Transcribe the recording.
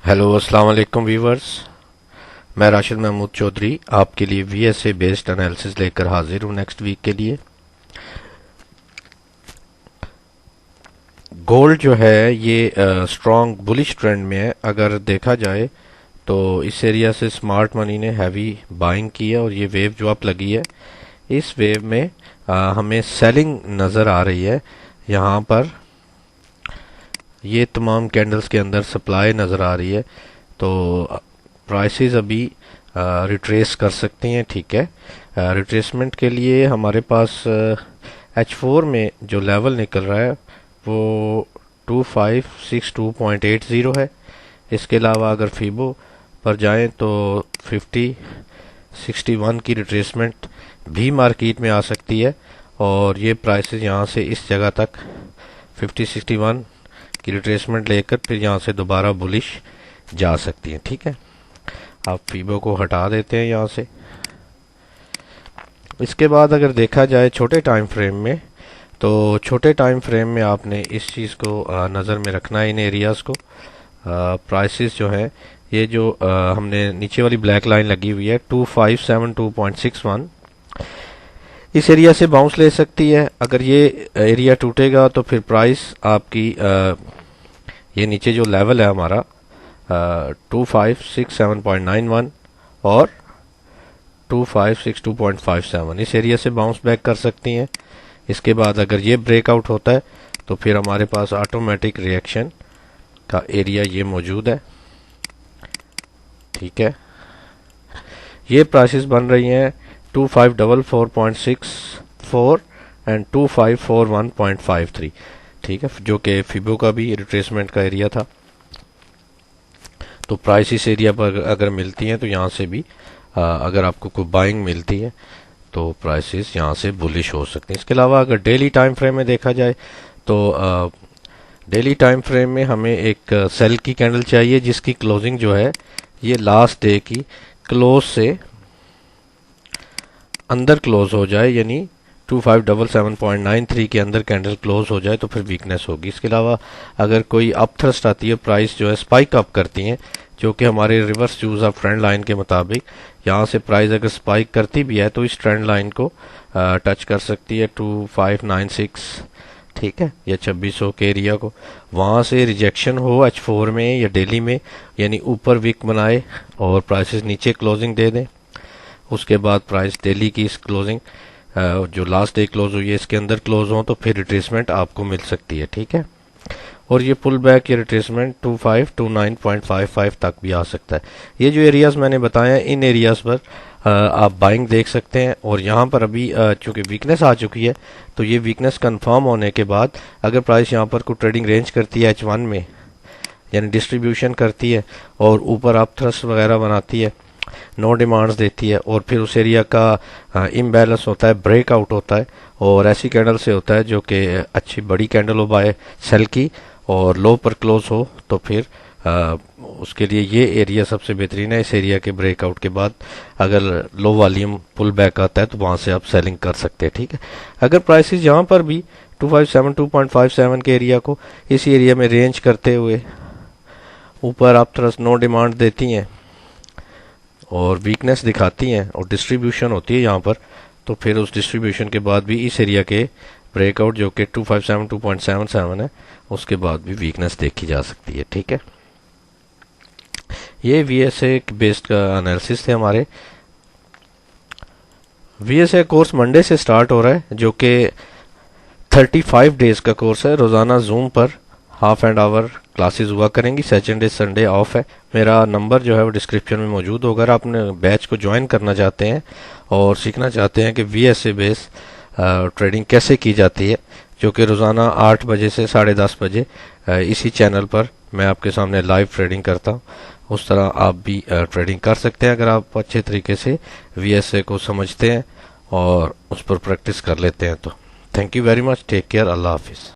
Hello अस्सलाम वालेकुम viewers. मैं राशिद महमूद चौधरी आपके लिए वीएसए बेस्ड एनालिसिस लेकर हाजिर हूँ नेक्स्ट वीक के लिए। गोल्ड जो है ये स्ट्रॉन्ग बुलिश ट्रेंड में है। अगर देखा जाए तो इस एरिया से स्मार्ट मनी ने हैवी बाइंग की है और ये वेव जो अप लगी है, इस वेव में हमें सेलिंग नज़र आ रही है। यहाँ पर ये तमाम कैंडल्स के अंदर सप्लाई नज़र आ रही है, तो प्राइसेस अभी रिट्रेस कर सकती हैं। ठीक है, रिट्रेसमेंट के लिए हमारे पास H4 में जो लेवल निकल रहा है वो 2562.80 है। इसके अलावा अगर फीबो पर जाएं तो 5061 की रिट्रेसमेंट भी मार्केट में आ सकती है और ये प्राइसेस यहाँ से इस जगह तक 5061 की रिट्रेसमेंट लेकर फिर यहाँ से दोबारा बुलिश जा सकती है। ठीक है, आप फीबो को हटा देते हैं यहाँ से। इसके बाद अगर देखा जाए छोटे टाइम फ्रेम में, तो छोटे टाइम फ्रेम में आपने इस चीज़ को नज़र में रखना है, इन एरियाज़ को। प्राइसेस जो है ये जो हमने नीचे वाली ब्लैक लाइन लगी हुई है 2572.61, इस एरिया से बाउंस ले सकती है। अगर ये एरिया टूटेगा तो फिर प्राइस आपकी ये नीचे जो लेवल है हमारा 2567.91 और 2562.57, इस एरिया से बाउंस बैक कर सकती हैं। इसके बाद अगर ये ब्रेकआउट होता है तो फिर हमारे पास ऑटोमेटिक रिएक्शन का एरिया ये मौजूद है। ठीक है, ये प्राइसेस बन रही हैं 2544.64 एंड 2541.53। ठीक है, जो कि फिबो का भी रिट्रेसमेंट का एरिया था। तो प्राइस इस एरिया पर अगर मिलती हैं तो यहाँ से भी अगर आपको कोई बाइंग मिलती है तो प्राइसेस यहाँ से बुलिश हो सकते हैं। इसके अलावा अगर डेली टाइम फ्रेम में देखा जाए तो डेली टाइम फ्रेम में हमें एक सेल की कैंडल चाहिए जिसकी क्लोजिंग जो है ये लास्ट डे की क्लोज से अंदर क्लोज हो जाए, यानी 2577.93 के अंदर कैंडल क्लोज हो जाए तो फिर वीकनेस होगी। इसके अलावा अगर कोई अप थ्रस्ट आती है, प्राइस जो है स्पाइक अप करती हैं, जो कि हमारे reverse use of trend line के मुताबिक यहाँ से प्राइस अगर स्पाइक करती भी है तो इस ट्रेंड लाइन को टच कर सकती है 2596। ठीक है, या 2600 के एरिया को। वहाँ से रिजेक्शन हो H4 में या डेली में, यानी ऊपर वीक बनाए और प्राइसेस नीचे क्लोजिंग दे दें। उसके बाद प्राइस डेली की इस क्लोजिंग जो लास्ट डे क्लोज हुई है इसके अंदर क्लोज हो तो फिर रिट्रेसमेंट आपको मिल सकती है। ठीक है, और ये पुल बैक या रिट्रेसमेंट 2529.55 तक भी आ सकता है। ये जो एरियाज मैंने बताए हैं इन एरियाज पर आप बाइंग देख सकते हैं। और यहाँ पर अभी चूंकि वीकनेस आ चुकी है तो ये वीकनेस कंफर्म होने के बाद अगर प्राइस यहाँ पर कोई ट्रेडिंग रेंज करती है H1 में, यानी डिस्ट्रीब्यूशन करती है और ऊपर आप थ्रस्ट वगैरह बनाती है, नो डिमांड्स देती है और फिर उस एरिया का इम्बैलेंस होता है, ब्रेकआउट होता है और ऐसी कैंडल से होता है जो कि अच्छी बड़ी कैंडल हो बाय सेल की और लो पर क्लोज हो, तो फिर उसके लिए ये एरिया सबसे बेहतरीन है। इस एरिया के ब्रेकआउट के बाद अगर लो वॉल्यूम पुल बैक आता है तो वहाँ से आप सेलिंग कर सकते हैं। ठीक है, अगर प्राइसेस यहाँ पर भी 2572.57 के एरिया को इस एरिया में रेंज करते हुए ऊपर आप थ्रस्ट नो डिमांड देती हैं और वीकनेस दिखाती हैं और डिस्ट्रीब्यूशन होती है यहाँ पर, तो फिर उस डिस्ट्रीब्यूशन के बाद भी इस एरिया के ब्रेकआउट जो कि 2572.77 है उसके बाद भी वीकनेस देखी जा सकती है। ठीक है, ये वीएसए बेस्ड का एनालिसिस थे हमारे। वीएसए कोर्स मंडे से स्टार्ट हो रहा है जो कि 35 डेज का कोर्स है। रोजाना जूम पर हाफ एंड आवर क्लासेस हुआ करेंगी। सैटरडे संडे ऑफ है। मेरा नंबर जो है वो डिस्क्रिप्शन में मौजूद होगा। अगर आपने बैच को ज्वाइन करना चाहते हैं और सीखना चाहते हैं कि वीएसए बेस ट्रेडिंग कैसे की जाती है, जो कि रोज़ाना 8 बजे से 10:30 बजे इसी चैनल पर मैं आपके सामने लाइव ट्रेडिंग करता हूँ, उस तरह आप भी ट्रेडिंग कर सकते हैं अगर आप अच्छे तरीके से वीएसए को समझते हैं और उस पर प्रैक्टिस कर लेते हैं तो। Thank you very much, take care, अल्लाह हाफिज़।